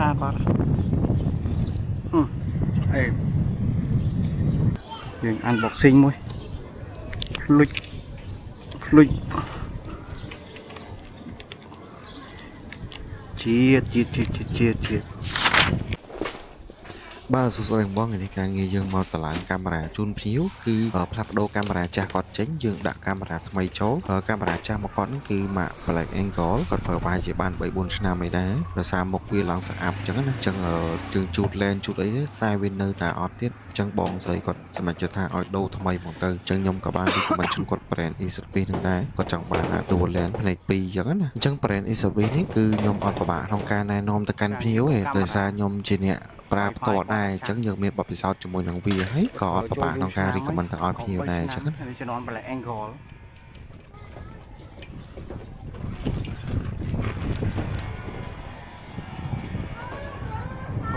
xa quá êយើងunboxing មួយលុចជាតិ បាទសួស្តីបងនេះការងារយើងមកតម្លើងកាមេរ៉ាជូនភ្ញៀវគឺផ្លាស់ប្ដូរកាមេរ៉ាចាស់គាត់ចេញយើងដាក់កាមេរ៉ាថ្មីចូលកាមេរ៉ាចាស់មកគាត់ហ្នឹងគឺម៉ាក Black Angle គាត់ប្រើបាយជាបាន 3-4 ឆ្នាំអីដែរដោយសារមុខវាឡើងស្អាប់អញ្ចឹងណាអញ្ចឹងយើងជូតលែនជូតអីទេតែវានៅតែអត់ទៀតអញ្ចឹងបងស្រីគាត់សម្រេចចិត្តថាឲ្យដូរថ្មីមកទៅអញ្ចឹងខ្ញុំក៏បានរីកមិនជូនគាត់ brand E-Service ហ្នឹងដែរគាត់ចង់បានដូរលែនផ្នែក2អញ្ចឹងណាអញ្ចឹង brand E-Service នេះគឺខ្ញុំអត់ពិបាកក្នុងការណែនាំទៅកាន់ភ្ញៀវទេដោយសារខ្ញុំជាអ្នកប្រើផ្ទាល់ដែរអញ្ចឹងយើងមានបទពិសោធន៍ជាមួយនឹងវាហើយក៏អត់ពិបាកក្នុងការ recommend ទៅឲ្យភ្ញៀវដែរអញ្ចឹងណាជំនាន់ Black Angle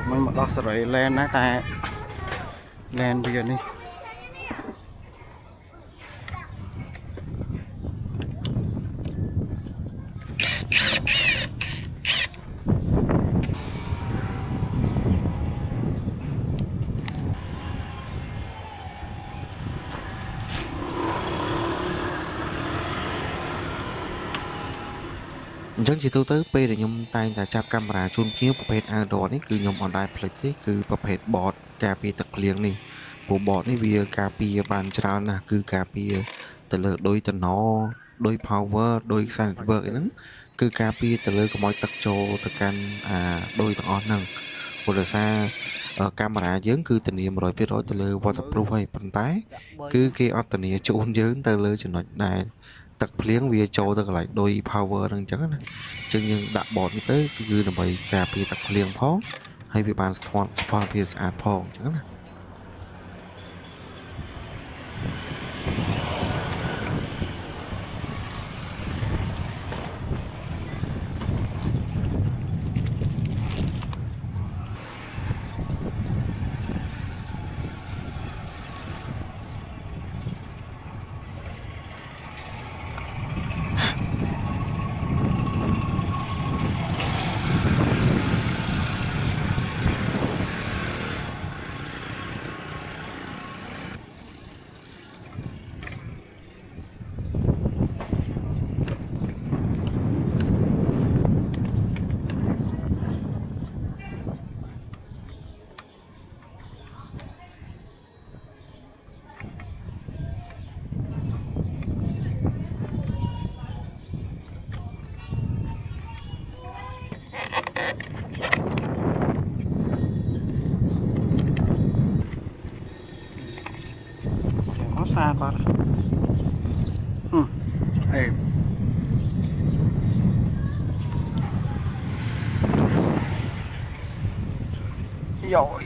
មិនមកដោះសេរីលែនណាតែលែនវានេះអញ្ចឹងជាទូទៅពេលដែលខ្ញុំតែងតែចាប់កាមេរ៉ាជូនភ្ញៀវប្រភេទ outdoor នេះគឺខ្ញុំអត់ដែរភ្លេចទេគឺប្រភេទ board ការពារទឹកភ្លៀងនេះព្រោះ board នេះវាការពារបានច្រើនណាស់គឺការពារទៅលើដូចតំណដូច power ដូច sand network អីហ្នឹងគឺការពារទៅលើកុំឲ្យទឹកចូលទៅកាន់ដូចទាំងអស់ហ្នឹងព្រោះដោយសារកាមេរ៉ាយើងគឺធានា 100% ទៅលើ waterproof ហើយប៉ុន្តែគឺគេអត់ធានាជូនយើងទៅលើចំណុចដែលទឹកភ្លៀងវាចូលទៅកន្លែងដូច power ហ្នឹងអញ្ចឹងណាអញ្ចឹងយើងដាក់ board នេះទៅគឺដើម្បីការពារទឹកភ្លៀងផងហើយវាបានស្ថិតភាពស្អាតផងអញ្ចឹងណាxa quá ê rồi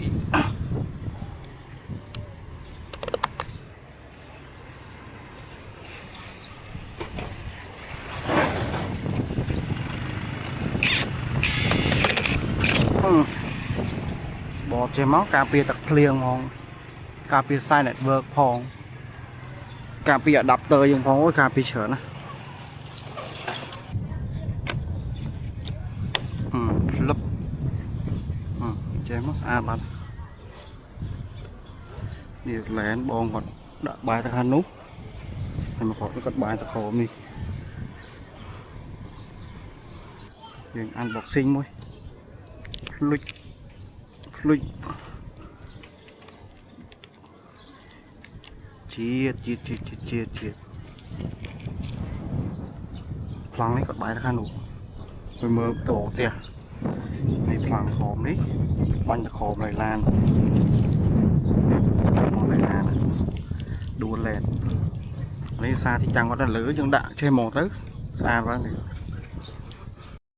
bỏ chế máu cà phê tật liền mong cà phê sai network phong cà phê đập tơ dùng phong với cà phê chở nè lấp chế máu bạn điều lén bong còn đợi bài thật hành nút mà có cái bài thật khổ miយើងunboxing មួយលុចជាតិប្លង់នេះគាត់បាយទៅខាងនោះទៅមើលតោផ្ទះនេះប្លង់ខមនេះបាញ់ទៅខមlạiឡានដួលលែននេះសារទីចាំងគាត់ទៅលើយើងដាក់ចេះមកទៅស្អាតបាទ